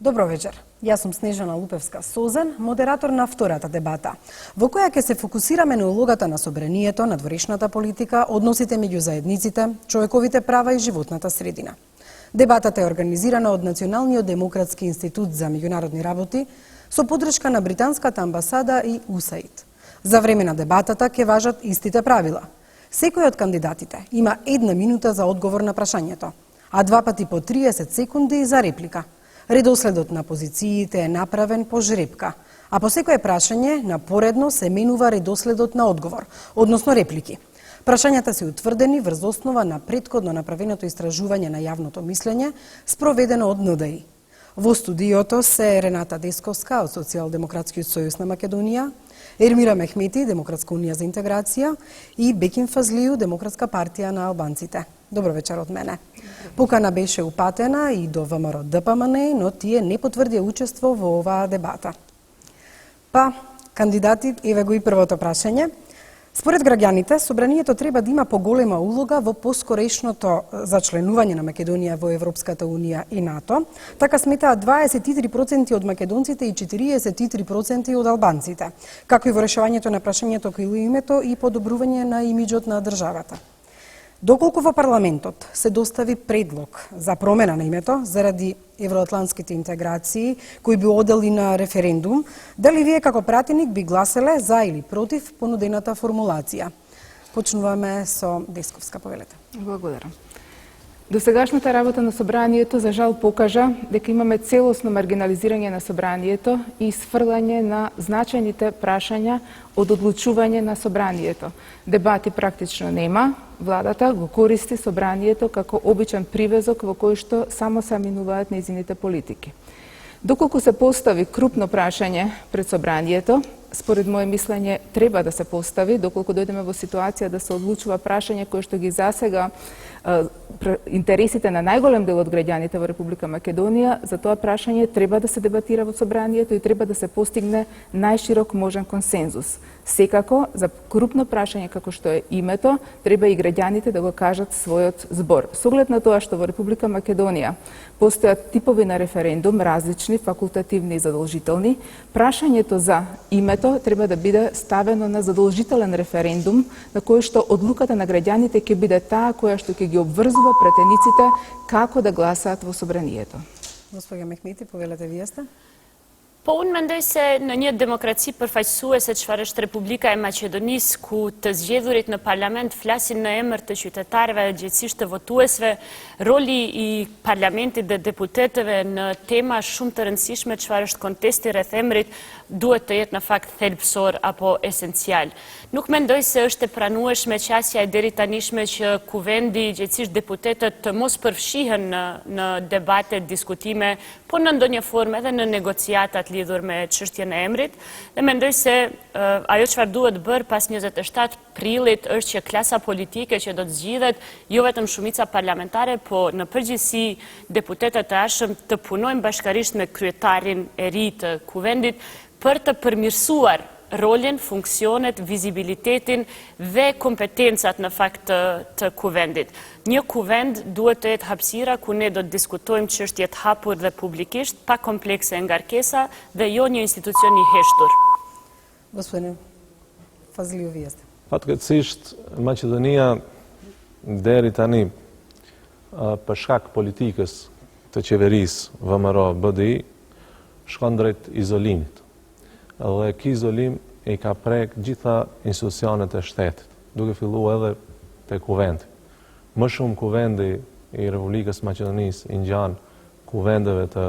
Добро вечер. Јас сум Снежана Лупевска-Созен, модератор на втората дебата, во која ќе се фокусираме на улогата на собранието, на дворешната политика, односите меѓу заедниците, човековите права и животната средина. Дебатата е организирана од Националниот демократски институт за меѓународни работи со поддршка на британската амбасада и USAID. За време на дебатата ќе важат истите правила. Секој од кандидатите има 1 минута за одговор на прашањето, а 2 пати по 30 секунди за реплика. Редоследот на позициите е направен по жребка, а по секое прашање напоредно се менува редоследот на одговор, односно реплики. Прашањата се утврдени врз основа на претходно направеното истражување на јавното мислење, спроведено од НДИ. Во студиото се Рената Десковска од Социјалдемократскиот сојуз на Македонија, Ермира Мехмети, Демократска унија за интеграција и Бекин Фазлију, Демократска партија на албанците. Добро вечер од мене. Покана беше упатена и до ВМРО ДПМН, но тие не потврдија учество во оваа дебата. Па, кандидати, еве го и првото прашање. Според граѓаните, собранието треба да има поголема улога во поскорешното зачленување на Македонија во Европската унија и НАТО. Така сметаат 23% од македонците и 43% од албанците, како и во решавањето на прашањето кој името и подобрување на имиџот на државата. Доколку во парламентот се достави предлог за промена на името заради евроатлантските интеграции, кој би одели на референдум, дали вие како пратеник би гласеле за или против понудената формулација? Почнуваме со Десковска, повелете. Благодарам. Досегашната работа на собранието за жал покажа дека имаме целосно маргинализирање на собранието и сфрлање на значајните прашања од одлучување на собранието. Дебати практично нема, владата го користи собранието како обичен привезок во кој што само се минуваат нејзините политики. Доколку се постави крупно прашање пред собранието, според моје мислење треба да се постави, доколку дојдеме во ситуација да се одлучува прашање кое што ги засега интересите на најголем дел од граѓаните во Република Македонија, за тоа прашање треба да се дебатира во собранието и треба да се постигне најширок можен консензус. Секако, за крупно прашање како што е името, треба и граѓаните да го кажат својот збор. Со оглед на тоа што во Република Македонија постојат типови на референдум, различни, факултативни и задолжителни, прашањето за името треба да биде ставено на задолжителен референдум, на кој што одлуката на граѓаните ќе биде таа која што ќе ги обврзува пратениците како да гласаат во собранието. Господја Мехмети, повелете вие сте? Po unë mendoj se në një demokraci përfaqësuese çfarë është Republika e Maqedonisë, ku të zgjedhurit në parlament flasin në emër të qytetarëve dhe gjithësisht të votuesve, roli i parlamentit dhe deputetëve në tema shumë të rëndësishme çfarë është kontesti rreth emrit duhet të jetë në fakt thelbësor apo esencial. Nuk mendoj se është e pranueshme qasja e deri tanishme që kuvendi, gjithësisht deputetët të mos përfshihen në debate, diskutime, po në ndonjë formë edhe në negociatat lidhur me çështjen e emrit, dhe mendoj se ajo çfarë duhet bërë pas 27 prillit është që klasa politike që do të zgjidhet, jo vetëm shumica parlamentare, po në përgjithësi deputetët e ashëm të punojnë bashkarisht me kryetarin e ri të kuvendit për të përmirësuar rolin, funksionet, vizibilitetin dhe kompetencat në fakt të kuvendit. Një kuvend duhet të jetë hapësira ku ne do të diskutojmë çështjet hapur dhe publikisht, pa komplekse ngarkesa dhe jo një institucion i heshtur. Gospodine Fazliu, vi jeste. Fatkeqësisht, Maqedonia deri tani për shkak politikës të qeverisë VMRO BDI shkon drejt izolimit. Dhe ky izolim i ka prek gjitha institucionet e shtetit, duke filluar edhe te kuvendi. Më shumë kuvendi i Republikës Maqedonisë i ngjan kuvendeve të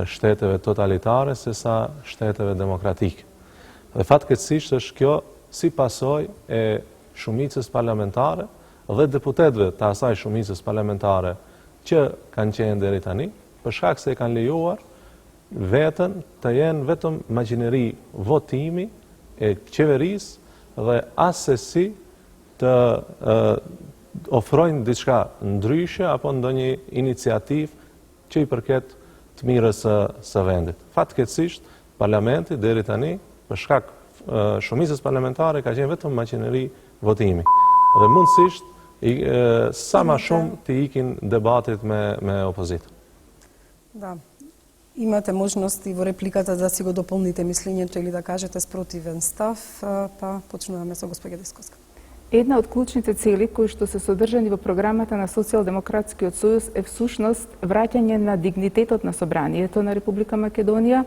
shteteve totalitare se sa shteteve demokratike. Dhe fatkeqësisht është kjo si pasojë e shumicës parlamentare dhe deputetëve të asaj shumicës parlamentare që kanë qenë deri tani, për shkak se kanë lejuar vetën të jenë vetëm magjineri votimi e qeverisë dhe asesi të ofrojnë diçka ndryshe apo ndonjë iniciativë që i përket të mirës së vendit. Fatkeqësisht, parlamenti deri tani, për shkak shumicës parlamentare, ka qenë vetëm magjineri votimi. Dhe mundësisht sa më shumë të ikin debatit me opozitën. Da. Имате можност и во репликата да си го дополните мислењето или да кажете спротивен став, па почнуваме со госпоѓа Десковска. Една од клучните цели кои што се содржани во програмата на Социјалдемократскиот сојуз е всушност враќање на дигнитетот на собранието на Република Македонија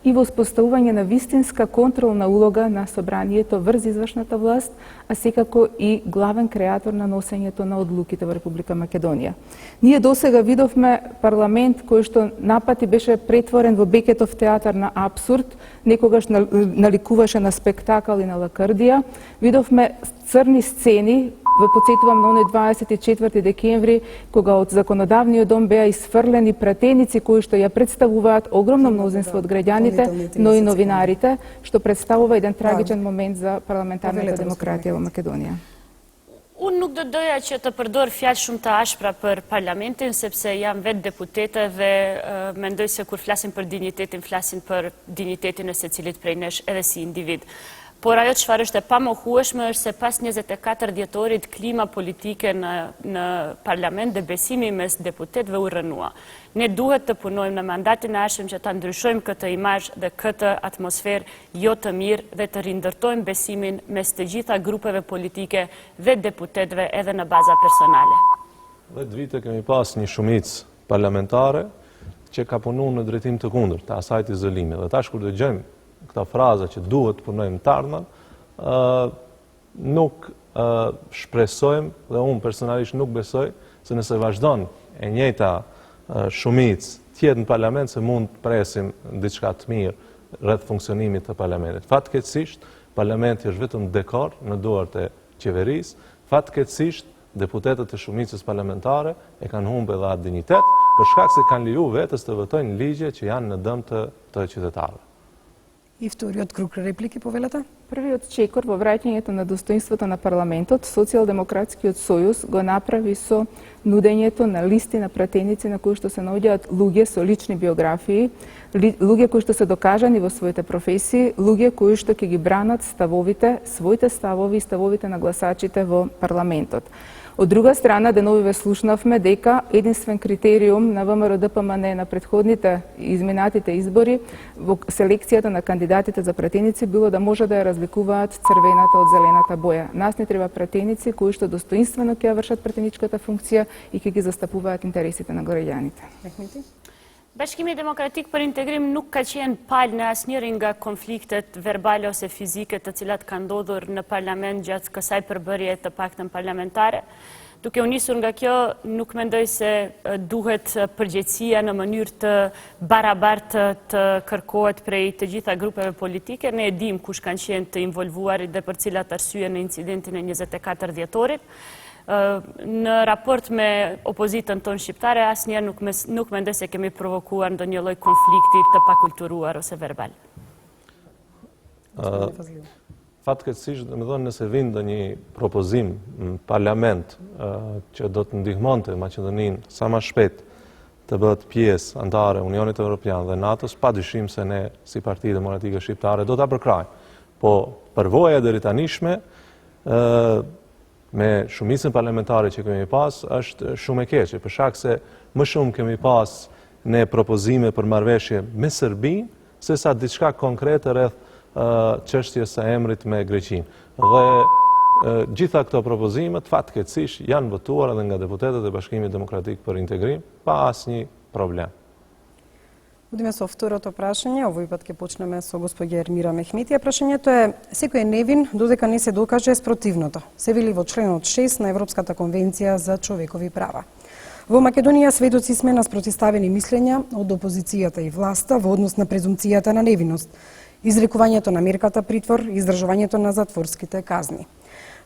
и воспоставување на вистинска контролна улога на собранието врз извршната власт, а секако и главен креатор на носењето на одлуките во Република Македонија. Ние досега видовме парламент кој што напати беше претворен во Бекетов театар на апсурд, некогаш наликуваше на спектакл и на лакрдија. Видовме црни сцени, ве потсетувам на оној 24 декември, кога од законодавниот дом беа исфрлени пратеници кои што ја представуваат огромно мнозинство од граѓаните, но и новинарите, што представува еден трагичен момент за парламентарната демократија во Македонија. Unë nuk do doja që të përdor fjalë shumë të ashpra për parlamentin, sepse jam vetë deputete dhe mendoj se kur flasin për dignitetin, flasin për dignitetin e secilit prej nesh edhe si individ. Por ajo çfarë është e pamohueshme është se pas 24 dhjetorit klima politike në parlament dhe besimi mes deputetëve u rrënua. Ne duhet të punojmë në mandatin e ardhshëm që ta ndryshojmë këtë imazh dhe këtë atmosferë jo të mirë dhe të rindërtojmë besimin mes të gjitha grupeve politike dhe deputetëve edhe në baza personale. 10 vite kemi pas një shumicë parlamentare që ka punuar në drejtim të kundërt të asaj të izolimit. Dhe tash kur dëgjojmë këta fraza që duhet punojmë të ardhmen, nuk shpresojmë dhe unë personalisht nuk besoj se nëse vazhdon e njëjta shumicë tjetë në parlament se mund të presim diçka të mirë rreth funksionimit të parlamentit. Fatkeqësisht, parlamenti është vetëm dekor në duart e qeverisë, fatkeqësisht deputetët e shumicës parlamentare e kanë humbur edhe atë dinjitet për shkak se kanë lejuar vetes të votojnë ligje që janë në dëm të qytetarëve. И вториот круг реплики, повелата? Првиот чекор во враќањето на достоинството на парламентот, Социјалдемократскиот сојуз го направи со нудењето на листи на пратеници на кои што се наоѓаат луѓе со лични биографии, луѓе кои што се докажани во своите професии, луѓе кои што ќе ги бранат ставовите, своите ставови и ставовите на гласачите во парламентот. Од друга страна, деновиве слушнавме дека единствен критериум на ВМРО-ДПМН на предходните изминатите избори во селекцијата на кандидатите за пратеници било да може да ја разликуваат црвената од зелената боја. Нас не треба пратеници кои што достоинствено ќе ја вршат пратеничката функција и ќе ги застапуваат интересите на граѓаните. Bashkimi Demokratik për Integrim nuk ka qenë palë në asnjëri nga konfliktet verbale ose fizike të cilat kanë ndodhur në parlament gjatë kësaj përbërje të paktën parlamentare. Duke u nisur nga kjo, nuk mendoj se duhet përgjegjësia në mënyrë të barabartë të kërkohet prej të gjitha grupeve politike. Ne e dim kush kanë qenë të involvuarit dhe për cilat arsye në incidentin e 24 dhjetorit. Në raport me opozitën tonë shqiptare, asnjëherë nuk mendoj se kemi provokuar ndonjë lloj konflikti të pakulturuar ose verbal. Fatkeqësisht, domethënë nëse vjen ndonjë propozim në parlament që do të ndihmonte Maqedoninë sa më shpejt të bëhet pjesë antare e Unionit Evropian dhe NATO-s, padyshim se ne si Parti Demokratike Shqiptare do ta përkrajmë. Po përvoja deri tanishme me shumicën parlamentare që kemi pas, është shumë e keqe, për shkak se më shumë kemi pas ne propozime për marrëveshje me Serbinë, se sa diçka konkrete rreth çështjes së emrit me Greqinë. Dhe gjitha këto propozimet fatkeqësisht janë votuar edhe nga deputetët e Bashkimit Demokratik për Integrim pa asnjë problem. Одиме со второто прашање, овој пат ќе почнеме со господја Ермира Мехметија. Прашањето е: секој е невин додека не се докаже спротивното. Се вели во членот 6 на Европската конвенција за човекови права. Во Македонија сведоци сме на спротивставени мислења од опозицијата и власта во однос на презумцијата на невиност, изрекувањето на мерката притвор, издржувањето на затворските казни.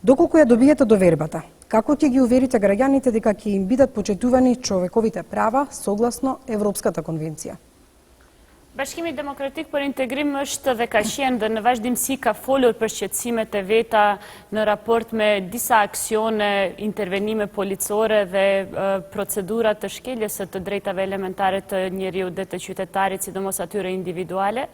Доколку ја добиете довербата, како ќе ги уверите граѓаните дека ќе им бидат почитувани човековите права согласно Европската конвенција? Bashkimi Demokratik për Integrim është dhe ka qenë dhe në vazhdimsi ka folur për shqetësimet e veta në raport me disa aksione, intervenime policore dhe procedura të shkeljes së të drejtave elementare të njeriut dhe të qytetarit, sidomos atyre individuale.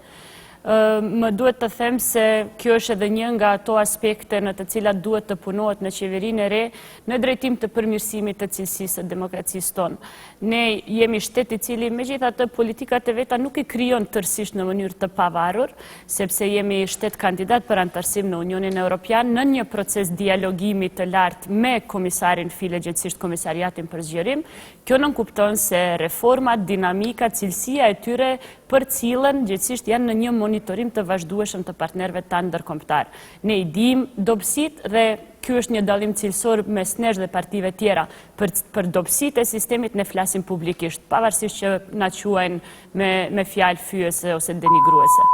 më duhet të them se kjo është edhe një nga ato aspekte në të cilat duhet të punohet në qeverinë e re në drejtim të përmirësimit të cilësisë së demokracisë tonë. Ne jemi shtet i cili megjithatë politikat e veta nuk i krijon tërësisht në mënyrë të pavarur, sepse jemi shtet kandidat për antarësim në Unionin Evropian në një proces dialogimi të lartë me komisarin File, gjithësisht komisariatin për zgjerim. Kjo nënkupton se reformat, dinamika, cilësia e tyre për cilën gjithësisht janë në një monitorim të vazhdueshëm të partnerëve tanë ndërkombëtar. Ne i dimë dobësitë dhe ky është një dallim cilësor mes nesh dhe partive tjera. Për dobësitë e sistemit ne flasim publikisht, pavarësisht që na quajnë me fjalë fyese ose denigruese.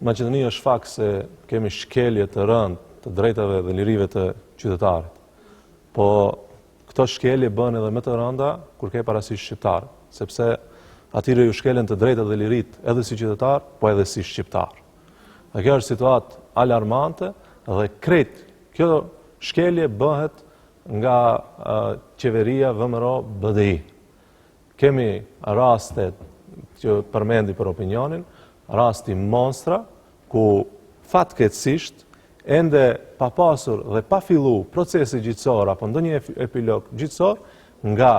Maqedonia është fakt se kemi shkelje të rëndë të drejtave dhe lirive të qytetarit. Po këto shkelje bën edhe më të rënda kur ke parasysh shqiptar, sepse atyre ju shkelen të drejtat dhe lirit edhe si qytetar, po edhe si shqiptar. Dhe kjo është situatë alarmante dhe krejt kjo shkelje bëhet nga qeveria VMRO BDI. Kemi rastet që përmendi për opinionin, rasti monstra, ku fatkeqësisht ende pa pasur dhe pa fillu procesi gjyqësor apo ndonjë epilog gjyqësor nga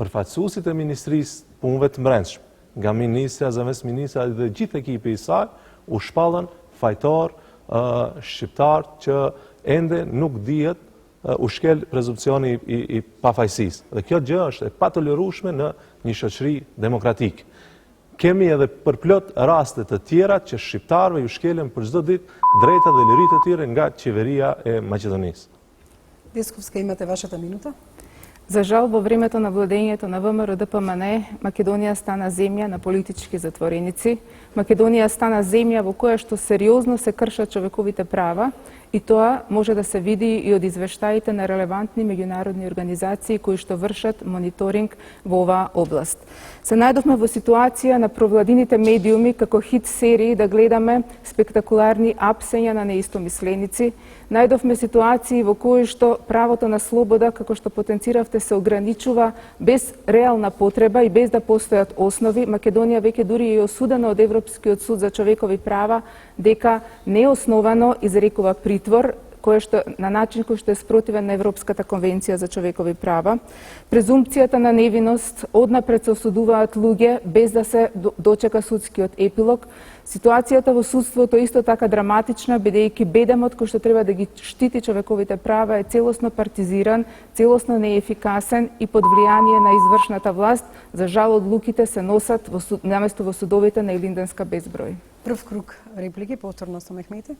përfaqësuesit e Ministrisë Punëve të Brendshme, nga ministra, zëvendës ministra dhe gjithë ekipi i saj, u shpallën fajtor shqiptar që ende nuk dihet u shkel prezumpcioni i pafajësisë. Dhe kjo gjë është e patolerueshme në një shoqëri demokratike. Kemi edhe përplot raste të tjera që shqiptarëve ju shkelen për çdo ditë drejtat dhe liritë e tyre nga qeveria e Maqedonisë. Дисковска, имате вашата минута. За жал, во времето на владењето на ВМРО-ДПМН, Македонија стана земја на политички затвореници. Македонија стана земја во која што сериозно се кршат човековите права, и тоа може да се види и од извештаите на релевантни меѓународни организации кои што вршат мониторинг во оваа област. Се најдовме во ситуација на провладините медиуми како хит серии да гледаме спектакуларни апсења на неистомисленици. Најдовме ситуации во кои што правото на слобода, како што потенциравте, се ограничува без реална потреба и без да постојат основи. Македонија веќе дури е осудена од Европскиот суд за човекови права дека неосновано изрекува притвор, на начин кој што е спротивен на Европската конвенција за човекови права. Презумпцијата на невиност, однапред се осудуваат луѓе без да се дочека судскиот епилог. Ситуацијата во судството е исто така драматична, бидејќи бедемот кој што треба да ги штити човековите права е целосно партизиран, целосно неефикасен и под влијание на извршната власт. За жал, одлуките се носат наместо во судовите на Илинденска безброј. Прв круг реплики, повторно со Мехмети.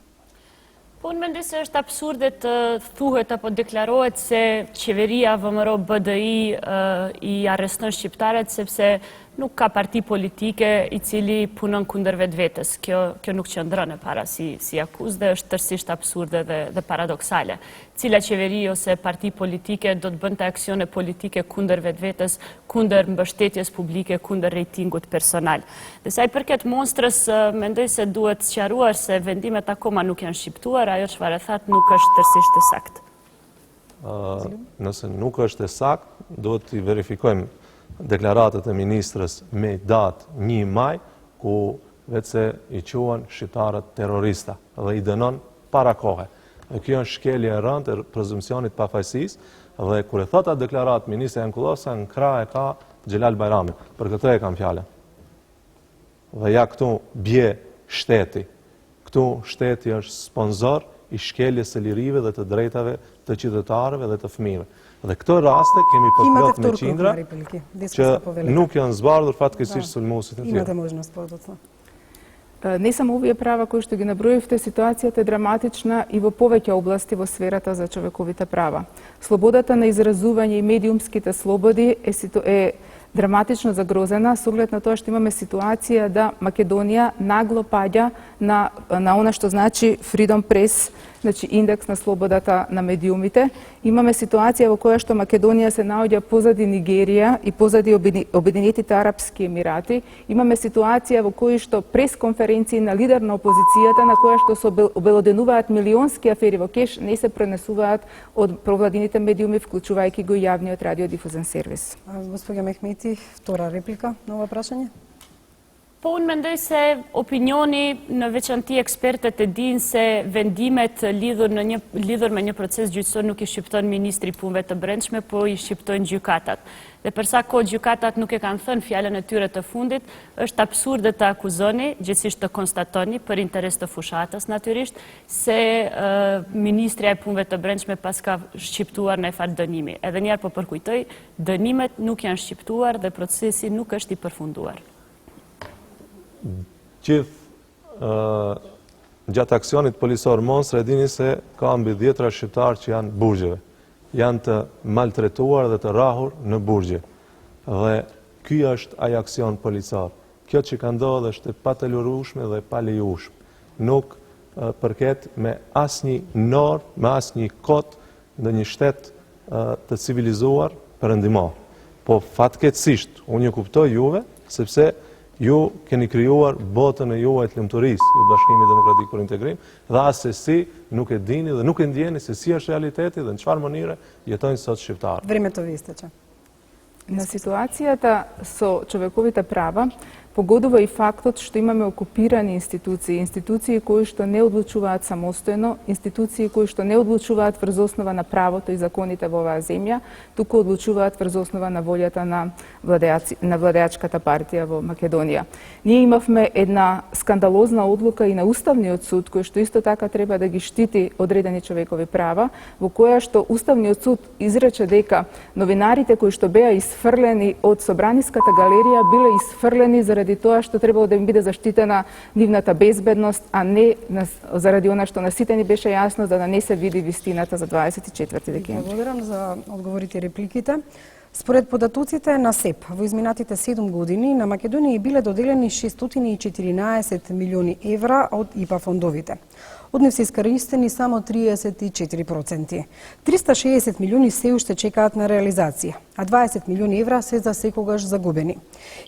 Po, unë mendoj se është absurde të thuhet apo deklarohet se qeveria VMRO BDI i arreston shqiptarët sepse nuk ka parti politike i cili punon kundër vetvetes. Kjo nuk qëndron e para si akuzë dhe është tërësisht absurde dhe paradoksale. Cila qeveri ose parti politike do të bënte aksione politike kundër vetvetes, kundër mbështetjes publike, kundër rejtingut personal. Dhe sa i përket monstrës, mendoj se duhet sqaruar se vendimet akoma nuk janë shqiptuar, ajo çfarë thatë nuk është tërësisht e saktë. Nëse nuk është e saktë, duhet të verifikojmë deklaratët e ministrës me datë 1 maj, ku vetëse i quan shqiptarët terrorista dhe i dënon para kohe. Dhe kjo është shkelje e rëndë e prezumpcionit pafajësisë, dhe kur e thot atë deklaratë ministri Jankullosa, në krah e ka Xhelal Bajramin. Për këtë e kam fjalën. Dhe ja këtu bie shteti. Këtu shteti është sponsor i shkeljes së lirive dhe të drejtave të qytetarëve dhe të fëmijëve. Dhe këto raste kemi përplot me qindra që nuk janë zbardhur fatkeqësisht sulmuesit e tyre. Имате можност подоцна. Не само овие права кои што ги наброивте, ситуацијата е драматична и во повеќе области во сферата за човековите права. Слободата на изразување и медиумските слободи е драматично загрозена, со оглед на тоа што имаме ситуација да Македонија нагло паѓа на она што значи Freedom Press, значи индекс на слободата на медиумите. Имаме ситуација во која што Македонија се наоѓа позади Нигерија и позади Обединетите арапски емирати. Имаме ситуација во која што пресконференции на лидер на опозицијата, на која што се обелоденуваат милионски афери во кеш, не се пренесуваат од провладините медиуми, вклучувајќи го јавниот радиодифузен сервис. Госпоѓа Мехмети, втора реплика на ова прашање? Po unë mendoj se opinioni në veçanti ekspertët e dinë se vendimet lidhur me një proces gjyqësor nuk i shqipton Ministri i Punëve të Brendshme, po i shqiptojnë gjykatat. Dhe përsa kohë gjykatat nuk e kanë thënë fjalën e tyre të fundit, është absurde të akuzoni, gjithsesi të konstatoni për interes të fushatës natyrisht, se Ministria e Punëve të Brendshme pas ka shqiptuar në fal dënimi. Edhe njerë po përkujtoj, dënimet nuk janë shqiptuar dhe procesi nuk është i përfunduar. Gjithë gjatë aksionit policor Monstre e dini se ka mbi 10 shqiptarë që janë burgjeve. Janë të maltretuar dhe të rahur në burgje. Dhe ky është ai aksion policor. Kjo që ka ndodhur është e patelurueshme dhe pa lejueshme. Nuk përket me asnjë normë, me asnjë kod në një shtet të civilizuar perëndimor. Po fatkeqësisht, unë ju kuptoj juve, sepse ju keni krijuar botën e juaj të lumturisë, ju Bashkimi Demokratik për Integrim, dhe asesi nuk e dini dhe nuk e ndjeni se si është realiteti dhe në çfarë mënyre jetojnë sot shqiptarët. Време то ви истече. На ситуацијата со човековите права погодува и фактот што имаме окупирани институции кои што не одлучуваат самостојно, институции кои што не одлучуваат врз основа на правото и законите во оваа земја, туку одлучуваат врз основа на волјата на владеачката партија во Македонија. Ние имавме една скандалозна одлука и на Уставниот суд, кој што исто така треба да ги штити одредени човекови права, во која што Уставниот суд изрече дека новинарите кои што беа исфрлени од Собраниската галерија биле исфрлени заради тоа што требало да им биде заштитена нивната безбедност, а не заради она што на сите ни беше јасно да не се види вистината за 24 декември. Благодарам за одговорите и репликите. Според податоците на СЕП, во изминатите 7 години на Македонија биле доделени 614 милиони евра од ИПА фондовите. Од нив се искористени само 34%. 360 милиони се уште чекаат на реализација, а 20 милиони евра се за секогаш загубени.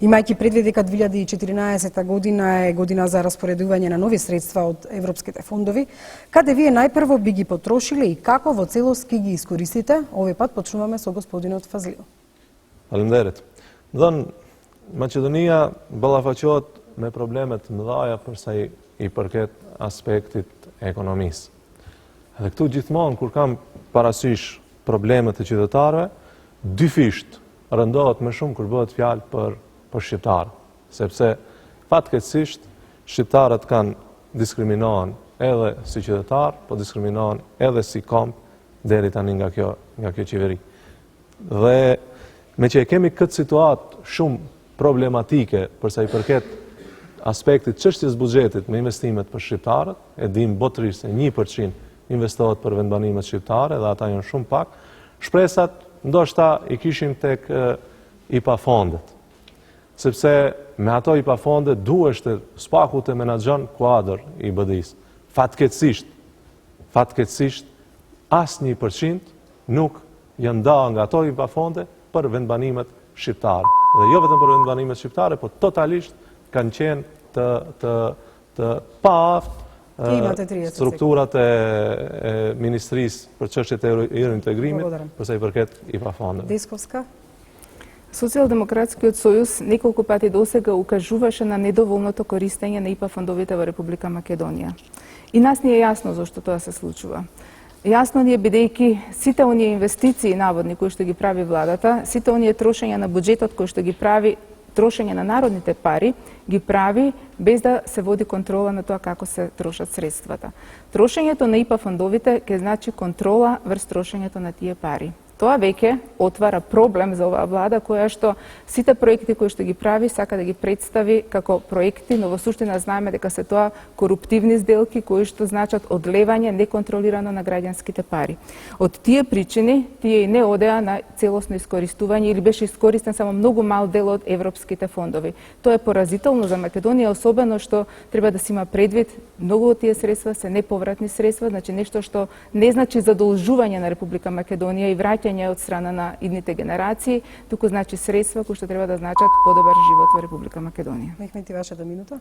Имајќи предвид дека 2014 година е година за распоредување на нови средства од европските фондови, каде вие најпрво би ги потрошиле и како во целост ќе ги искористите? Овој пат почнуваме со господинот Фазлил. Faleminderit. Dhënë, Maqedonia ballafaqohet me probleme të mëdha përsa i përket aspektit ekonomisë. Edhe këtu gjithmonë kur kam parasysh problemet e qytetarëve, dyfisht rëndohet më shumë kur bëhet fjalë për shqiptarë, sepse fatkeqësisht shqiptarët kanë diskriminohen edhe si qytetar, po diskriminohen edhe si komp deri tani nga kjo qeveri. Dhe me që e kemi këtë situatë shumë problematike përsa i përket aspektit çështjes buxhetit me investimet për shqiptarët, e dim botërisht se 1% investohet për vendbanimet shqiptare dhe ata janë shumë pak, shpresat ndoshta i kishim tek IPA fondet. Sepse me ato IPA fondet duheshte spaku të menaxhon kuadër i BD-s. Fatkeqësisht asnjë %, nuk janë nda nga ato IPA fonde për vendbanimet shqiptare. Dhe jo vetëm për vendbanimet shqiptare, po totalisht kanë qenë të paaft strukturat e Ministrisë për çështjet e eurointegrimit përsa i përket IPA fondeve. Десковска. Социјалдемократскиот сојуз неколку пати досега укажуваше на недоволното користење на ИПА фондовите во Република Македонија. И нас ни е јасно зашто тоа се случува. Јасно ни е бидејќи сите оние инвестиции наводни кои што ги прави владата, сите оние трошења на буџетот кои што ги прави, трошење на народните пари, ги прави без да се води контрола на тоа како се трошат средствата. Трошењето на ИПА фондовите ќе значи контрола врз трошењето на тие пари. Тоа веќе отвара проблем за оваа влада која што сите проекти кои што ги прави сака да ги представи како проекти, но во суштина знаеме дека се тоа коруптивни сделки кои што значат одлевање неконтролирано на граѓанските пари. Од тие причини тие и не одеа на целосно искористување или беше искористен само многу мал дел од европските фондови. Тоа е поразително за Македонија, особено што треба да се има предвид многу од тие средства се неповратни средства, значи нешто што не значи задолжување на Република Македонија и враќање од страна на идните генерации, туку значи средства кои што треба да значат подобар живот во Република Македонија. Мехмети, вашата минута.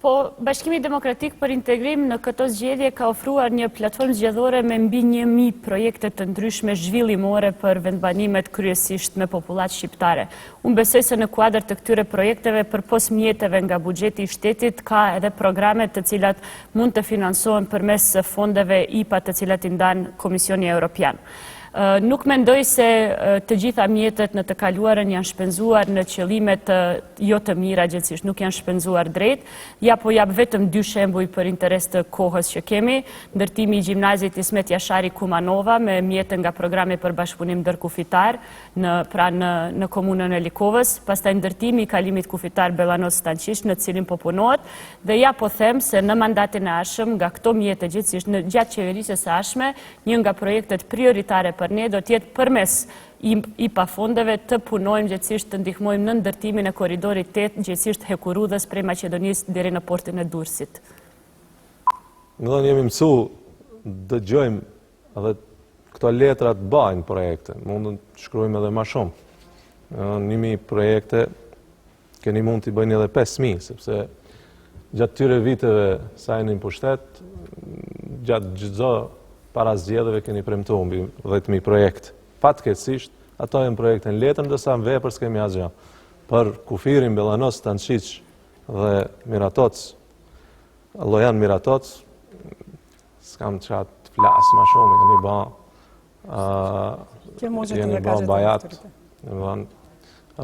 Po, Bashkimi Demokratik për Integrim në këto zgjedhje ka ofruar një platformë zgjedhore me mbi 1000 projekte të ndryshme zhvillimore për vendbanimet kryesisht me popullat shqiptare. Unë besoj se në kuadër të këtyre projekteve përpos mjeteve nga buxheti i shtetit ka edhe programe të cilat mund të finansohen përmes fondeve IPA të cilat i ndan Komisioni Evropian. Nuk mendoj se të gjitha mjetet në të kaluarën janë shpenzuar në qëllimet jo të mira gjithsesi, nuk janë shpenzuar drejt. Ja po jap vetëm 2 shembuj për interes të kohës që kemi. Ndërtimi i gjimnazit Ismet Jashari Kumanova me mjete nga programi për bashkëpunim ndërkufitar në komunën e Likovës, pastaj ndërtimi i kalimit kufitar Bellanos Stanqish në cilin po punohet, dhe ja po them se në mandatin e ardhshëm nga këto mjete gjithsesi në gjatë qeverisjes së ardhshme, një nga projektet prioritare për ne do t'jetë përmes IPA fondeve të punojmë gjithsesisht të ndihmojmë në ndërtimin e korridorit 8 gjithsesisht Hekurudhës prej Maqedonisë deri në portin e Durrësit. Në jemi mësu, dëgjojmë edhe këto letrat bajnë projekte, mundën të shkruajmë edhe ma shumë. 1000 projekte, keni mund t'i bëjnë edhe 5000, sepse gjatë tyre viteve sa jeni në pushtet, gjatë çdo para zgjedhjeve keni premtuar mbi 10.000 projekte. Fatkeqësisht, ato janë projekte në letër, ndërsa në vepër s'kemi asgjë. Për kufirin Bellanos Stanqish dhe Miratoc, Llojan Miratoc, s'kam çfarë të flas më shumë, jeni ba bajat,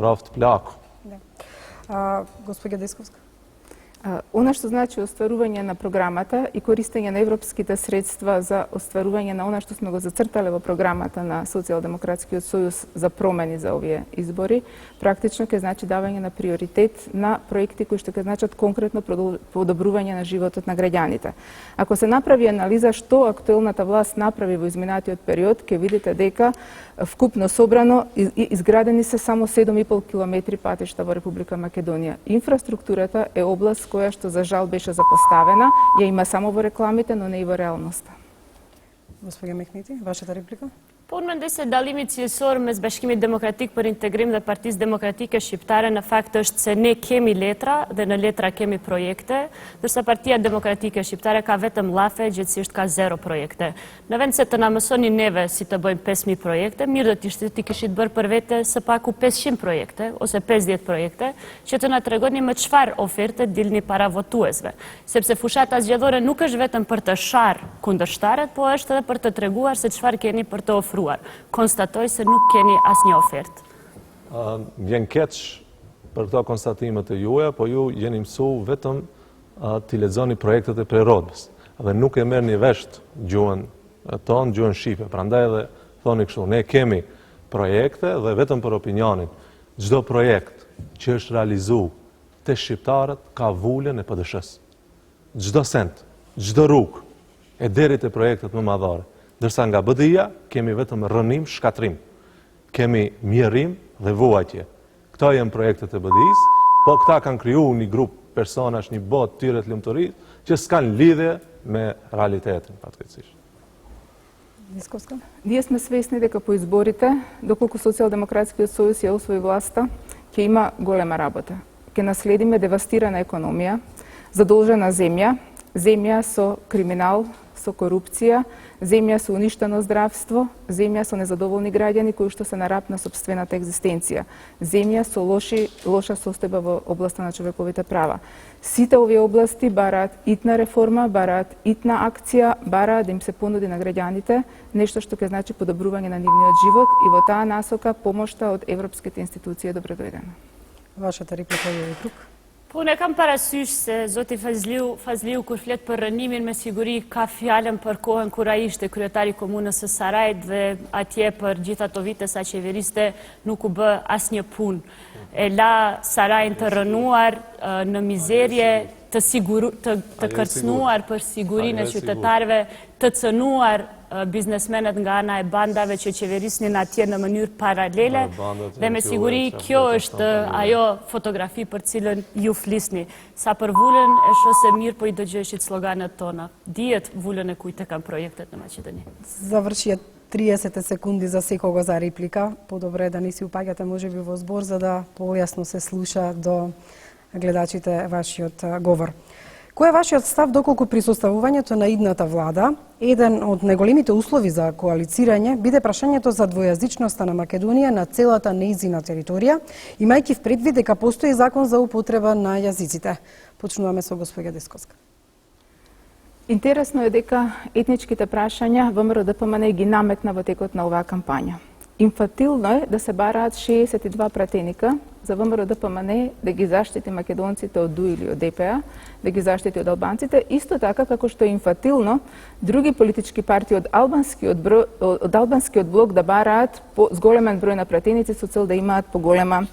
рафт пляку. Госпоѓа Десковска. Она што значи остварување на програмата и користење на европските средства за остварување на она што сме го зацртале во програмата на Социјалдемократскиот сојуз за промени за овие избори, практично ќе значи давање на приоритет на проекти кои што ќе значат конкретно подобрување на животот на граѓаните. Ако се направи анализа што актуелната власт направи во изминатиот период, ќе видите дека вкупно собрано изградени се само 7,5 километри патишта во Република Македонија. Инфраструктурата е област која што за жал беше запоставена, ја има само во рекламите, но не и во реалноста. Госпоѓа Мехнити, вашата реплика? Po, unë mendoj se dallimi cilësor mes Bashkimit Demokratik për Integrim dhe Partisë Demokratike Shqiptare në fakt është se ne kemi letra dhe në letra kemi projekte, ndërsa Partia Demokratike Shqiptare ka vetëm llafe, gjithsesi ka 0 projekte. Në vend se të na mësoni neve si të bëjmë 5000 projekte, mirë do t'ishte ti kishit bërë për vete së paku 500 projekte ose 50 projekte, që të na tregoni më çfarë oferte dilni para votuesve, sepse fushata zgjedhore nuk është vetëm për të sharr kundërshtarët, po është edhe për të treguar se çfarë keni për të ofruar. Konstatoj se nuk keni asnjë ofertë. Vjen keq për këto konstatimet e juaja, po ju jeni mësu vetëm t'i lexoni projektet e prerodhës dhe nuk e merrni vesh gjuhën tonë, gjuhën shqipe. Prandaj edhe thoni kështu, ne kemi projekte dhe vetëm për opinionin. Çdo projekt që është realizuar te shqiptarët ka vulën e PDSH-s. Çdo sent, çdo rrugë e deri te projektet më madhore. Ndërsa nga BDI-ja kemi vetëm rënim, shkatrim. Kemi mjerim dhe vuajtje. Këto janë projektet e BDI-s, po këta kanë krijuar një grup personash, një botë tyre të lumturisë që s'kan lidhje me realitetin, fatkeqësisht. Дисковска? Ние сме свесни дека по изборите, доколку Социјалдемократскиот сојуз ја освои власта, ќе има голема работа. Ќе наследиме девастирана економија, задолжена земја, земја со криминал, со корупција, земја со уништено здравство, земја со незадоволни граѓани кои што се на рап на сопствената екзистенција, земја со лоша состојба во областа на човековите права. Сите овие области бараат итна реформа, бараат итна акција, бараат да им се понуди на граѓаните нешто што ќе значи подобрување на нивниот живот и во таа насока помошта од европските институции е добродојдена. Вашата реплика е тук. Po, ne kam parasysh se zoti Fazliu kur flet për rënimin me siguri ka fjalën për kohën kur ai ishte kryetari i komunës së Sarajit dhe atje për gjithë ato vite sa qeveriste nuk u bë asnjë punë. E la Sarajin të rënuar në mizerje, të kërcënuar për sigurinë e qytetarëve, të cënuar biznesmenet nga ana e bandave që qeverisnin atje në mënyrë paralele dhe me siguri kjo është ajo fotografi për cilën ju flisni. Sa për vulën e shoh se mirë po i dëgjojshit sloganet tona. Dihet vulën e kujt e kanë projektet në Maqedoni. Завршија 30 секунди за секого за реплика. Подобре е да не си упаѓате можеби во збор за да појасно се слуша до гледачите вашиот говор. Кој е вашиот став доколку при составувањето на идната влада, еден од најголемите услови за коалицирање биде прашањето за двојазичноста на Македонија на целата нејзина територија, имајќи в предвид дека постои закон за употреба на јазиците? Почнуваме со госпоѓа Десковска. Интересно е дека етничките прашања ВМРО-ДПМН ги наметна во текот на оваа кампања. Инфатилно е да се бараат 62 пратеника за ВМРО-ДПМН да ги заштити македонците од ДУ или од ДПА, да ги заштити од албанците, исто така како што е инфатилно други политички партии од албанскиот блок да бараат зголемен број на пратеници со цел да имаат поголема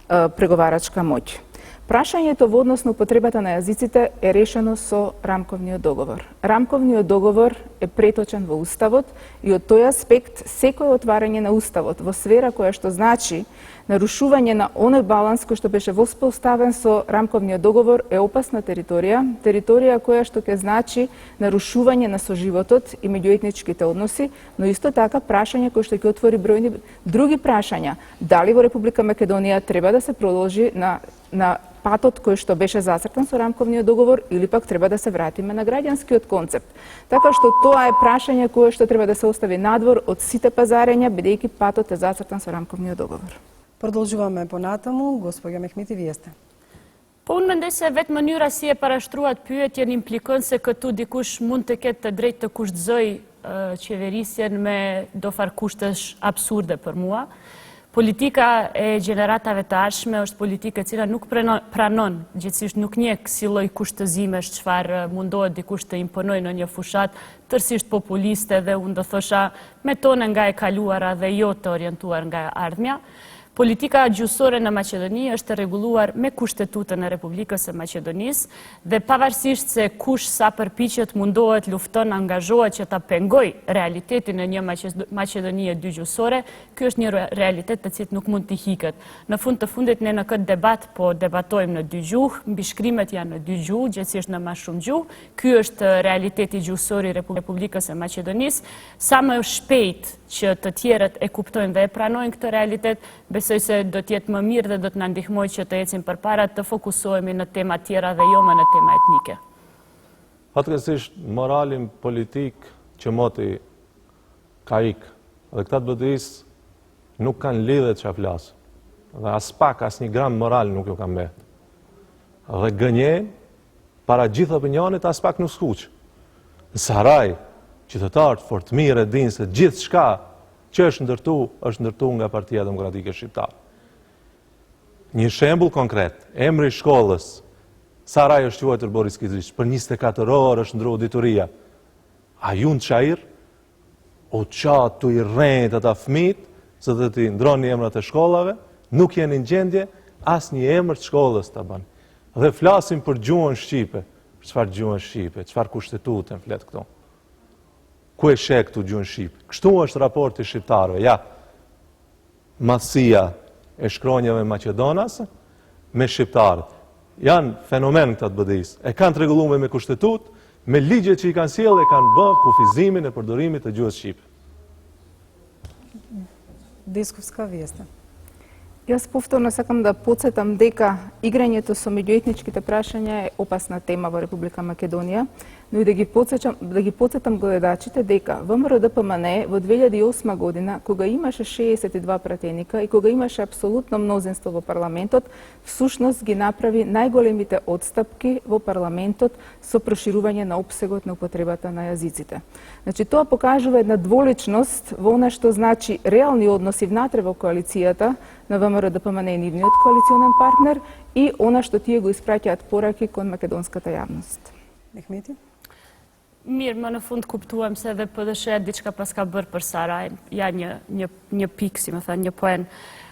преговарачка моќ. Прашањето во однос на употребата на јазиците е решено со Рамковниот договор. Рамковниот договор е преточен во Уставот и од тој аспект секој отварање на Уставот во сфера која што значи нарушување на оној баланс кој што беше воспоставен со Рамковниот договор е опасна територија, територија која што ќе значи нарушување на соживотот и меѓуетничките односи, но исто така прашање кој што ќе отвори бројни други прашања. Дали во Република Македонија треба да се продолжи на патот кој што беше зацртан со Рамковниот договор или пак треба да се вратиме на граѓанскиот концепт. Така што тоа е прашање кое што треба да се остави надвор од сите пазарења, бидејќи патот е зацртан со Рамковниот договор. Продолжуваме понатаму, госпоѓа Мехмети, вие сте. Po unë mendoj se vetë mënyra si e parashtruat pyetjen implikon se këtu dikush mund të ketë të drejtë të kushtëzoj qeverisjen me do farë kushtesh absurde për mua. Politika e gjeneratave të ardhshme është politikë e cila nuk pranon, gjithsesi nuk njeh si lloj kushtëzimesh çfarë mundohet dikush të imponojë në një fushat tërësisht populiste dhe unë do thosha me tone nga e kaluara dhe jo të orientuar nga ardhmja. Politika gjyqësore në Maqedoni është rregulluar me Kushtetutën e Republikës së Maqedonisë dhe pavarësisht se kush sa përpiqet, mundohet, lufton, angazhohet që ta pengoj realitetin e një Maqedonie dygjysore, ky është një realitet të cilit nuk mund të hiqet. Në fund të fundit ne në këtë debat po debatojmë në dy gjuhë, mbishkrimet janë në dy gjuhë, gjithsesi në më shumë gjuhë. Ky është realiteti gjyqësor i Republikës së Maqedonisë. Sa më shpejt që të tjerët e kuptojnë dhe e pranojnë këtë realitet, besoj se do të jetë më mirë dhe do të na ndihmojë që të ecim përpara, të fokusohemi në tema tjera dhe jo më në tema etnike. Fatkeqësisht moralin politik që moti ka ik, dhe këta të BDI-s nuk kanë lidhe që flasë. Dhe as pak, as një gram moral nuk ju kanë mbet. Dhe gënjen, para gjithë opinionit, as pak nuk skuq. Në Saraj, qytetarët fort mirë e dinë se gjithë shka që është ndërtu nga Partia Demokratike Shqiptare. Një shembull konkret, emri shkollës, Saraj është quajtur Boris Kizriç, për 24 orë është ndru auditoria. A ju në qajrë, o qatë të i rrejt ata fëmijët, se të ti ndroni emrat e shkollave, nuk jeni në gjendje, as një emër të shkollës të banë. Dhe flasim për gjuhën Shqipe, për çfarë gjuhën Shqipe, çfarë kushtetutën flet këto. Ku e shek këtu gjuhën Shqipe? Kështu është raporti shqiptarëve, ja. Madhësia e shkronjave maqedonase me shqiptarët. Janë fenomen këta të BDI-s. E kanë të rregulluar me kushtetut, me ligjet që i kanë sjellë e kanë bërë kufizimin e përdorimit të gjuhës Shqipe. Десковска, вие сте. Јас повторно сакам да потсетам дека играњето со меѓуетничките прашања е опасна тема во Република Македонија, но и да ги потсетам гледачите дека ВМРО-ДПМН во 2008 година, кога имаше 62 пратеника и кога имаше апсолутно мнозинство во парламентот, всушност ги направи најголемите отстапки во парламентот со проширување на опсегот на употребата на јазиците. Значи, тоа покажува една дволичност во она што значи реални односи внатре во коалицијата на ВМРО-ДПМН и нивниот коалиционен партнер и она што тие го испраќаат пораки кон македонската јавност. Мехмети? Mirë, më në fund kuptuam se dhe PDSH diçka pas ka bërë për Saraj, ja një pikë, si më thënë, një poen.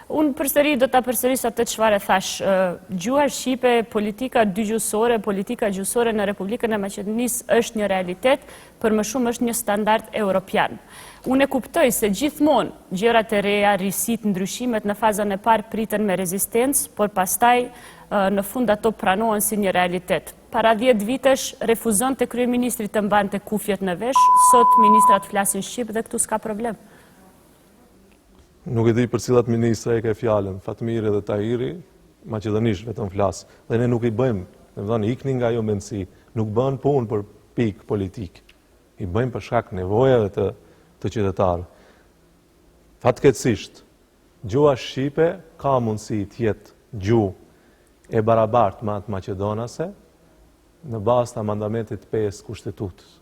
Unë përsëri do ta përsëris atë çfarë thash, gjuha shqipe, politika dygjysore, politika gjyqësore në Republikën e Maqedonisë është një realitet, për më shumë është një standard europian. Unë e kuptoj se gjithmonë gjërat e reja, risit, ndryshimet në fazën e parë priten me rezistencë, por pastaj në fund ato pranohen si një realitet. Para 10 vitesh refuzon të kryeministri të mbante kufjet në vesh, sot ministrat flasin shqip dhe këtu s'ka problem. Nuk e di për cilat ministra e ka fjalën, Fatmiri dhe Tahiri, maqedonisht vetëm flas. Dhe ne nuk i bëjmë, ikni nga ajo mendësi. nuk bën punë për pikë politik. I bëjmë për shkak nevojave të qytetarëve. Fatkeqësisht, gjuha shqipe ka mundësi të jetë gjuhë e barabartë me atë maqedonase në bazë të amandamentit 5 kushtetutës.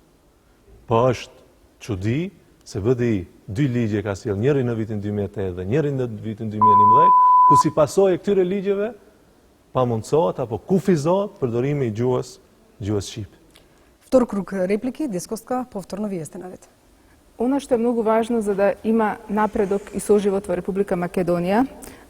Po është çudi se BDI 2 ligje ka sjellë, njëri në vitin 2008 dhe njëri në vitin 2011, ku si pasojë këtyre ligjeve pamundsohet apo kufizohet përdorimi i gjuhës shqipe. Втор круг реплики, дискуска, повторно вие сте наред. Ono što je mnogo važno za da ima napredok i suživot во Република Македонија,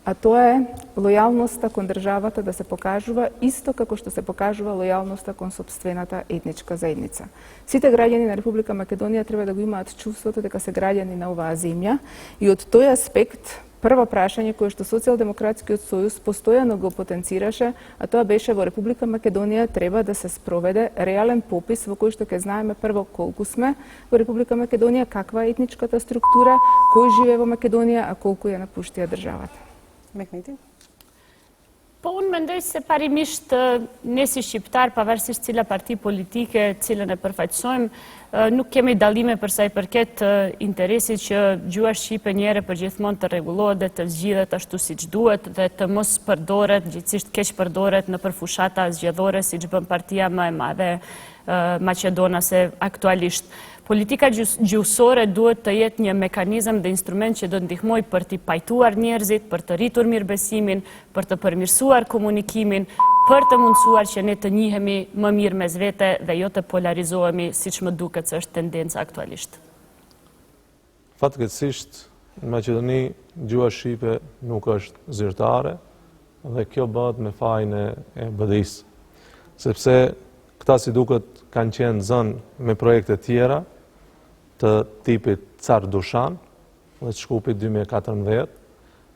a to je lojalnoста кон државата да се покажува исто како што се покажува лојалноста кон сопствената етничка заедница. Сите граѓани на Република Македонија треба да го имаат чувството дека се граѓани на оваа земја и од тој аспект прво прашање кое што Социјалдемократскиот сојуз постојано го потенцираше, а тоа беше во Република Македонија треба да се спроведе реален попис во кој што ќе знаеме прво колку сме во Република Македонија, каква е етничката структура, кој живее во Македонија, а колку ја напуштија државата. Мехмети? Po unë mendoj se parimisht ne si shqiptar, pavarësisht cila parti politike cilën e përfaqësojmë, nuk kemi dallime për sa i përket interesit që gjuha shqipe njëherë përgjithmonë të rregullohet dhe të zgjidhet ashtu siç duhet dhe të mos përdoret, gjithsesi keq përdoret në fushata zgjedhore siç bën partia më e madhe maqedonase aktualisht. Politika gjuhësore duhet të jetë një mekanizëm dhe instrument që do të ndihmojë për t'i pajtuar njerëzit, për të rritur mirëbesimin, për të përmirësuar komunikimin, për të mundësuar që ne të njihemi më mirë mes vete dhe jo të polarizohemi siç më duket se është tendenca aktualisht. Fatkeqësisht, në Maqedoni gjuha shqipe nuk është zyrtare dhe kjo bëhet me fajin e BDI-s. Sepse këta si duket kanë qenë zënë me projekte tjera të tipit Car Dushan dhe të Shkupit 2014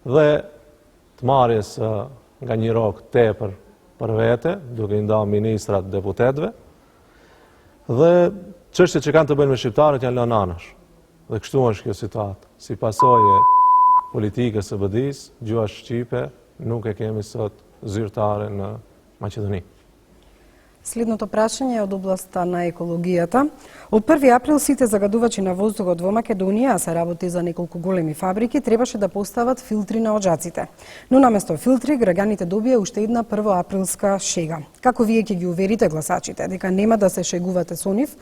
dhe të marrjes nga një rok tepër për vete, duke i nda ministrat deputetëve, dhe çështjet që kanë të bëjnë me shqiptarët janë lënë anash. Dhe kështu është kjo situatë. Si pasojë politikës së BDI-s, gjuha shqipe nuk e kemi sot zyrtare në Maqedoni. Следното прашање е од областа на екологијата. Од 1 април сите загадувачи на воздухот во Македонија, а се работи за неколку големи фабрики, требаше да постават филтри на оџаците. Но наместо филтри, граѓаните добија уште една 1 априлска шега. Како вие ќе ги уверите гласачите дека нема да се шегувате со нив,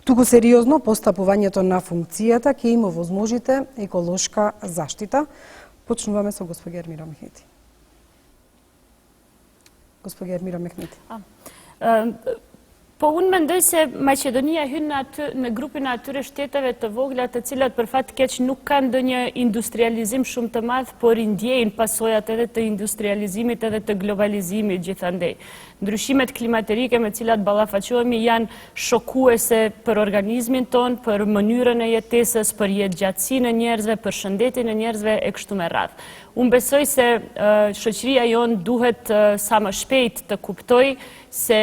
туку сериозно постапувањето на функцијата ќе им овозможите еколошка заштита? Почнуваме со госпоѓа Ермира Мехмети. Госпоѓа Ермира Мехмети. Po unë mendoj se Maqedonia hyn në grupin e atyre shteteve të vogla të cilat për fat keq nuk kanë ndonjë industrializim shumë të madh, por i ndjejnë pasojat edhe të industrializimit edhe të globalizimit gjithandej. Ndryshimet klimaterike me cilat ballafaqohemi janë shokuese për organizmin ton, për mënyrën e jetesës, për jetëgjatësinë e njerëzve, për shëndetin e njerëzve e kështu me radhë. Unë besoj se shoqëria jonë duhet sa më shpejt të kuptojë se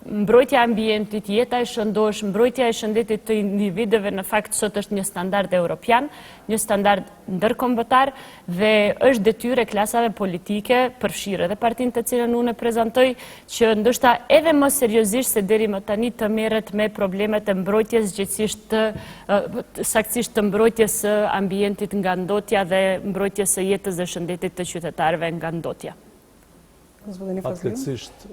mbrojtja e ambientit, jeta e shëndosh, mbrojtja e shëndetit të individëve në fakt sot është një standard evropian, një standard ndërkombëtar dhe është detyrë e klasave politike, përfshirë edhe partinë të cilën unë e prezantoj, që ndoshta edhe më seriozisht se deri më tani të merret me problemet e mbrojtjes saktësisht të mbrojtjes së ambientit nga ndotja dhe mbrojtjes së jetës dhe shëndetit të qytetarëve nga ndotja. Fatkeqësisht,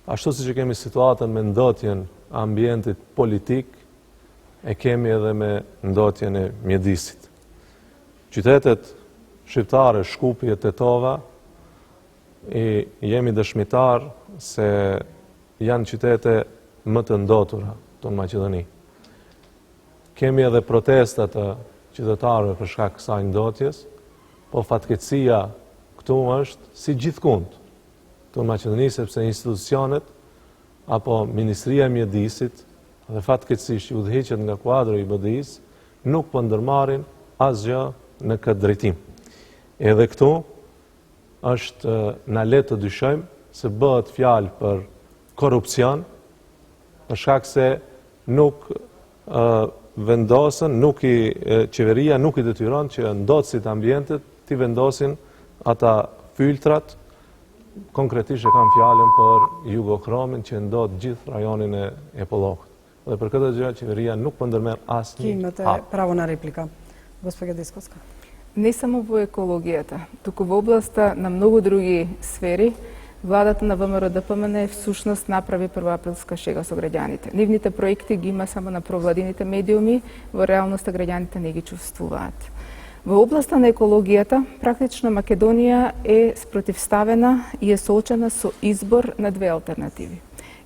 ashtu si që kemi situatën me ndotjen ambientit politik, e kemi edhe me ndotjen e mjedisit. Qytetet shqiptare, Shkupi e Tetova, jemi dëshmitar se janë qytete më të ndotura të në Maqedoni. Kemi edhe protestat të qytetarëve për shkak kësaj ndotjes, po fatkeqësia këtu është si gjithkund të në Maqedoni, sepse institucionet apo Ministria e Mjedisit dhe fatkeqësisht që udhëheqet nga kuadri i BDI-s nuk po ndërmarrin asgjë në këtë drejtim. Edhe këtu është na le të dyshojmë se bëhet fjalë për korrupsion, për shkak se nuk vendosen, qeveria nuk i detyron që ndotësit ambientit t'i vendosin ata filtrat konkretisht e kam fjalën për Jugochromin që ndodh gjithë rajonin e Pollokut. Dhe për këtë gjë qeveria nuk po ndërmerr asnjë. Имате право на реплика. Госпоѓа Дисковска. Не само во екологијата, туку во областа на многу други сфери, владата на ВМРО ДПМН всушност направи првоаприлска шега со граѓаните. Нивните проекти ги има само на провладините медиуми, во реалноста граѓаните не ги чувствуваат. Во областа на екологијата, практично Македонија е спротивставена и е соочена со избор на две алтернативи.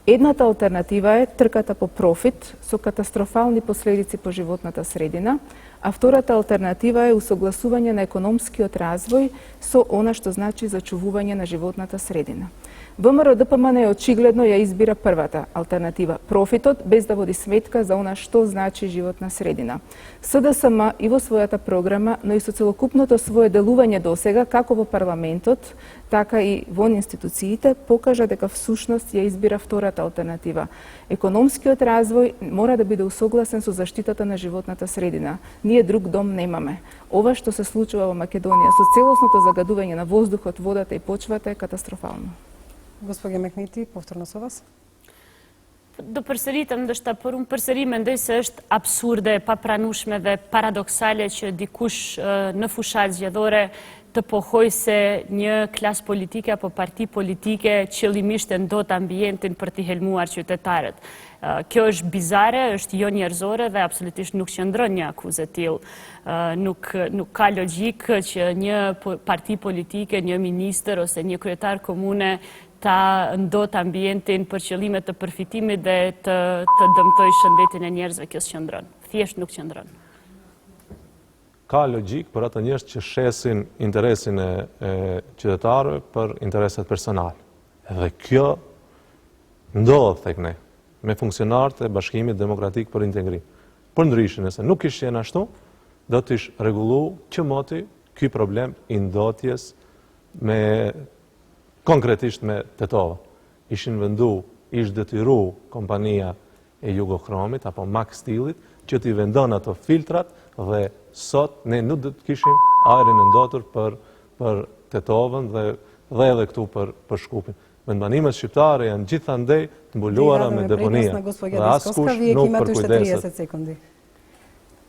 Едната алтернатива е трката по профит со катастрофални последици по животната средина, а втората алтернатива е усогласување на економскиот развој со она што значи зачувување на животната средина. ВМРО ДПМН очигледно ја избира првата алтернатива, профитот, без да води сметка за она што значи животна средина. СДСМ и во својата програма, но и со целокупното свое делување досега, како во парламентот, така и во институциите, покажа дека всушност ја избира втората алтернатива. Економскиот развој мора да биде усогласен со заштитата на животната средина. Ние друг дом немаме. Ова што се случува во Македонија со целосното загадување на воздухот, водата и почвата е катастрофално. Госпоѓа Мехнити, повторно со вас. Do përsëritem ndoshta për unë përsëri mendoj se është absurde, papranушme dhe paradoksale që dikush në fushat zgjedhore të pohoj se një klas politike apo parti politike qëllimisht e ndot ambientin për t'i helmuar qytetarët. Kjo është bizare, është jo njerëzore dhe absolutisht nuk qëndron një akuzë e tillë. Nuk ka logjik që një parti politike, një ministër ose një kryetar komune ta ndot ambientin për qëllime të përfitimit dhe të dëmtoj shëndetin e njerëzve. Kjo s'qëndron. Thjesht nuk qëndron. Ka logjik për ata njerëz që shesin interesin e qytetarëve për interesat personale. Edhe kjo ndodh tek ne me funksionarët e Bashkimit Demokratik për Integrim. Për ndryshe, nëse nuk ishte qenë ashtu, do të ish rregullu qëmoti ky problem i ndotjes konkretisht me Tetova. Ishin vendu, ish detyru kompania e Jugochromit apo Max Steelit që t'i vendon ato filtrat dhe sot ne nuk do të kishim ajrin e ndotur për Tetovën dhe edhe këtu për Shkupin. Vendbanimet shqiptare janë gjithandej të mbuluara me deponia. Dhe askush nuk përkujdeset.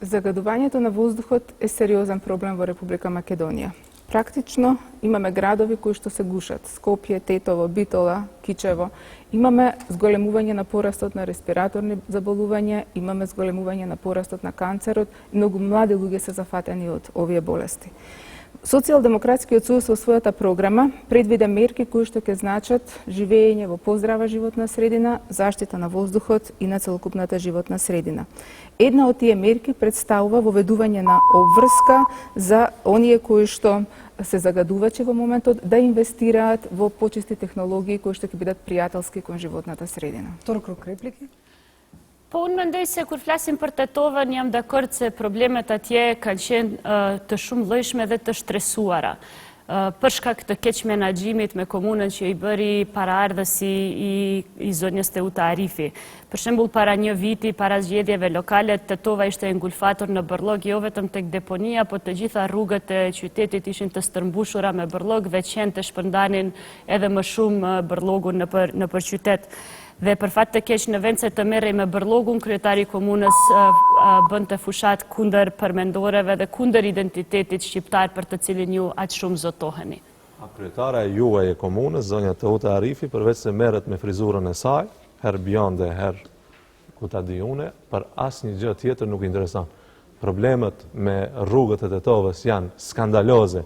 Загадувањето на воздухот е сериозен проблем во Република Македонија. Практично имаме градови кои што се гушат, Скопје, Тетово, Битола, Кичево. Имаме зголемување на порастот на респираторни заболувања, имаме зголемување на порастот на канцерот, многу млади луѓе се зафатени од овие болести. Социјалдемократскиот сојуз во својата програма предвиде мерки кои што ќе значат живење во поздрава животна средина, заштита на воздухот и на целокупната животна средина. Една од тие мерки представува воведување на обврска за оние кои што се загадувачи во моментот да инвестираат во почисти технологии кои што ќе бидат пријателски кон животната средина. Втор круг реплики. Po unë mendoj se kur flasim për Tetovën jam dakord se problemet atje kanë qenë të shumë llojshme dhe të shtresuara. Për shkak të keq menaxhimit me komunën që i bëri paraardhësi i zonjës Teuta Arifi. Për shembull, para një viti, para zgjedhjeve lokale, Tetova ishte ngulfatur në bërllog jo vetëm tek deponia, por të gjitha rrugët e qytetit ishin të stërmbushura me bërllog dhe qenë të shpërndanin edhe më shumë bërllogun nëpër qytet. Dhe për fat të keq në vend se të merrej me bërllogun, kryetari i komunës bënte fushat kundër përmendoreve dhe kundër identitetit shqiptar për të cilin ju aq shumë zotoheni. Kryetara e juaj e komunës, zonja Teuta Arifi, përveç se merret me frizurën e saj, her bjonde, her ku ta di une, për asnjë gjë tjetër nuk intereson. Problemet me rrugët e Tetovës janë skandaloze.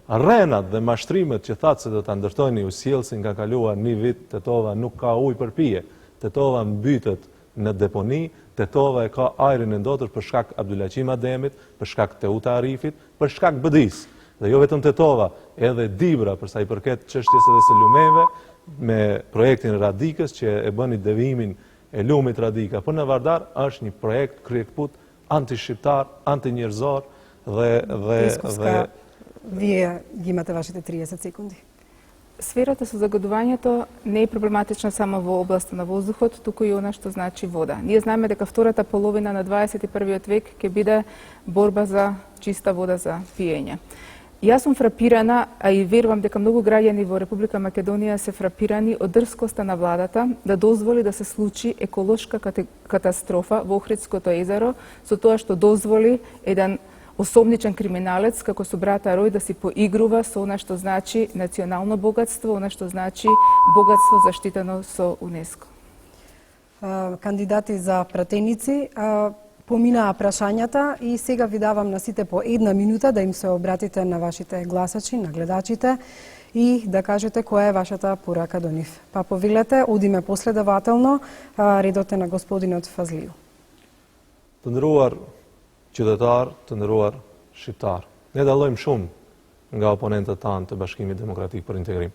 Rrenat dhe mashtrimet që thatë se do të ndërtojnë u sjellsin nga kaluar një vit, Tetova nuk ka ujë për pije. Tetova mbytet në deponi, Tetova e ka ajrin e ndotur për shkak Abdulaqim Ademit, për shkak Teuta Arifit, për shkak BD-s. Dhe jo vetëm Tetova, edhe Dibra për sa i përket çështjes edhe së lumeve, me projektin Radikës që e bëni devimin e lumit Radika për në Vardar, është një projekt kryekput anti-shqiptar, anti-njerëzor dhe Вие ги имате вашите 30 секунди. Сферата со загадувањето не е проблематична само во областа на воздухот, туку и она што значи вода. Ние знаеме дека втората половина на 21. век ќе биде борба за чиста вода за пиење. Јас сум фрапирана, а и верувам дека многу граѓани во Република Македонија се фрапирани од дрскоста на владата да дозволи да се случи еколошка катастрофа во Охридското езеро, со тоа што дозволи еден осомничен криминалец како со брата Рој да си поигрува со она што значи национално богатство, она што значи богатство заштитено со УНЕСКО. Кандидати за пратеници поминаа прашањата и сега ви давам на сите по 1 минута да им се обратите на вашите гласачи, на гледачите и да кажете која е вашата порака до нив. Па повелете, одиме последователно, редот е на господинот Фазлију. Të nderuar qytetar, të nderuar shqiptar. Ne dallojmë shumë nga oponentët tanë të Bashkimit Demokratik për Integrim.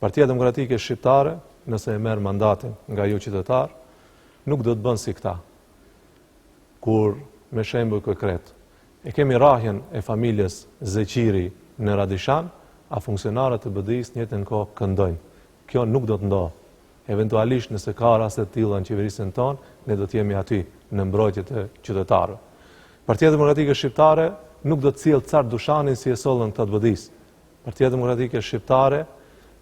Partia Demokratike Shqiptare, nëse e merr mandatin nga ju qytetar, nuk do të bën si këta. Kur me shembull konkret e kemi rrahjen e familjes Zeqiri në Radishan, a funksionarët e BDI-s në njëjtën kohë këndojnë. Kjo nuk do të ndodhë. Eventualisht nëse ka raste të tilla në qeverisën tonë, ne do të jemi aty në mbrojtjet e qytetarëve. Partia Demokratike Shqiptare nuk do të cilë car Dushanin si e sollën këta të BDI-s. Partia Demokratike Shqiptare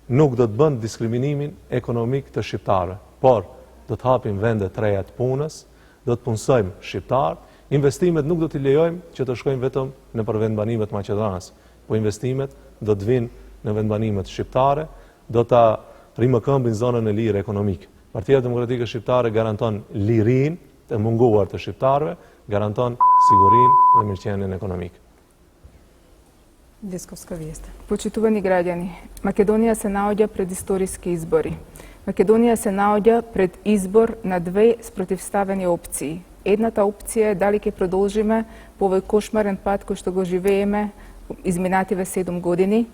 nuk do të bën diskriminimin ekonomik të shqiptarëve, por do të hapim vende të reja të punës, do të punsojmë shqiptar, investimet nuk do t'i lejojmë që të shkojnë vetëm në për vendbanimet maqedonas, po investimet do të vinë në vendbanimet shqiptare, do ta rimëkëmbin zonën e lirë ekonomike. Partia Demokratike Shqiptare garanton lirinë të munguar të shqiptarëve, garanton sigurinë dhe mirëqenien ekonomike. Дисковска виеста. Почитувани граѓани, Македонија се наоѓа пред историски избори. Македонија се наоѓа пред избор на две спротивставени опции. Едната опција е дали ќе продолжиме по овој кошмарен пат кој што го живееме изминативе 7 години,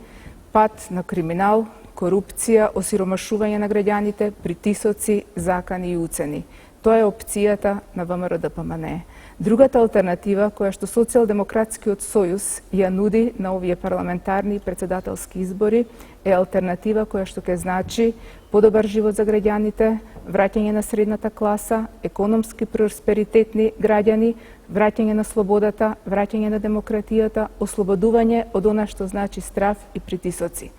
пат на криминал, корупција, осиромашување на граѓаните, притисоци, закани и уцени. Тоа е опцијата на ВМРО-ДПМНЕ. Другата алтернатива, која што Социјалдемократскиот сојуз ја нуди на овие парламентарни и председателски избори, е алтернатива која што ќе значи подобар живот за граѓаните, враќање на средната класа, економски просперитетни граѓани, враќање на слободата, враќање на демократијата, ослободување од она што значи страв и притисоци.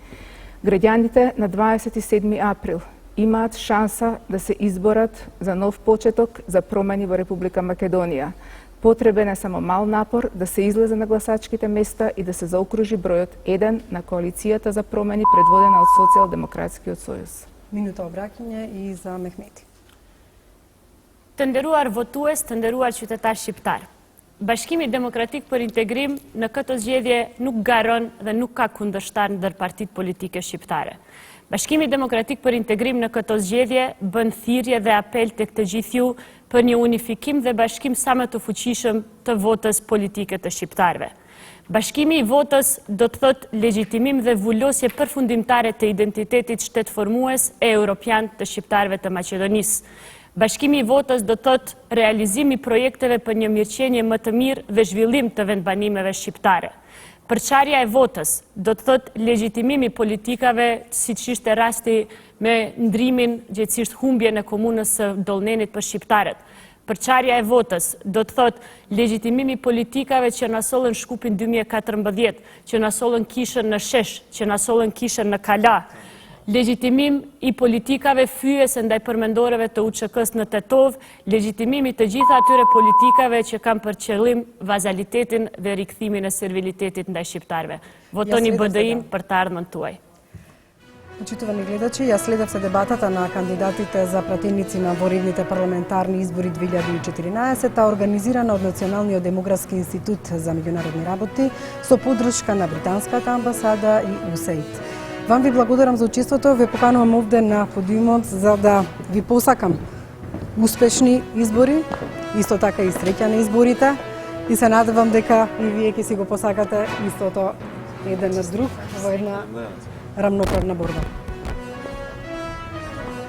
Граѓаните на 27 април имаат шанса да се изборат за нов почеток за промени во Република Македонија. Потребен е само мал напор да се излезе на гласачките места и да се заокружи бројот 1 на коалицијата за промени предводена од Социјалдемократскиот сојуз. Минута обраќање и за Мехмети. Të nderuar votues, të nderuar qytetar shqiptar. Bashkimi Demokratik për Integrim në këtë zgjedhje nuk garon dhe nuk ka kundërshtar ndër partitë politike shqiptare. Bashkimi Demokratik për Integrim në këtë zgjedhje bën thirrje dhe apel tek të gjithë ju për një unifikim dhe bashkim sa më të fuqishëm të votës politike të shqiptarëve. Bashkimi i votës do të thotë legjitimim dhe vullosje përfundimtare të identitetit shtetformues e europian të shqiptarëve të Maqedonisë. Bashkimi i votës do të thotë realizimi projekteve për një mirëqenie më të mirë dhe zhvillim të vendbanimeve shqiptare. Përçarja e votës do të thotë legjitimimi politikave, siç ishte rasti me ndrimin, gjithsesi humbjen e komunës së Dollnenit për shqiptarët. Përçarja e votës do të thotë legjitimimi politikave që na sollën Shkupin 2014, që na sollën kishën në Shesh, që na sollën kishën në Kala. Legjitimim i politikave fyese ndaj përmendorëve të UÇK-s në Tetov, legjitimimi të gjitha atyre politikave që kanë për qëllim vazalitetin dhe rikthimin e servilitetit ndaj shqiptarëve. Votoni BDI-n për të ardhmen tuaj. Почитувани гледачи, ја следевте дебатата на кандидатите за пратеници на воредните парламентарни избори 2014, организирана од Националниот демографски институт за меѓународни работи со поддршка на Британската амбасада и USAID. Вам ви благодарам за учеството, ве поканувам овде на подиумот за да ви посакам успешни избори, исто така и среќа на изборите и се надевам дека и вие ќе си го посакате истото еден на друг во една рамноправна борба.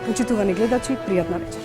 Почитувани гледачи, пријатна вечер.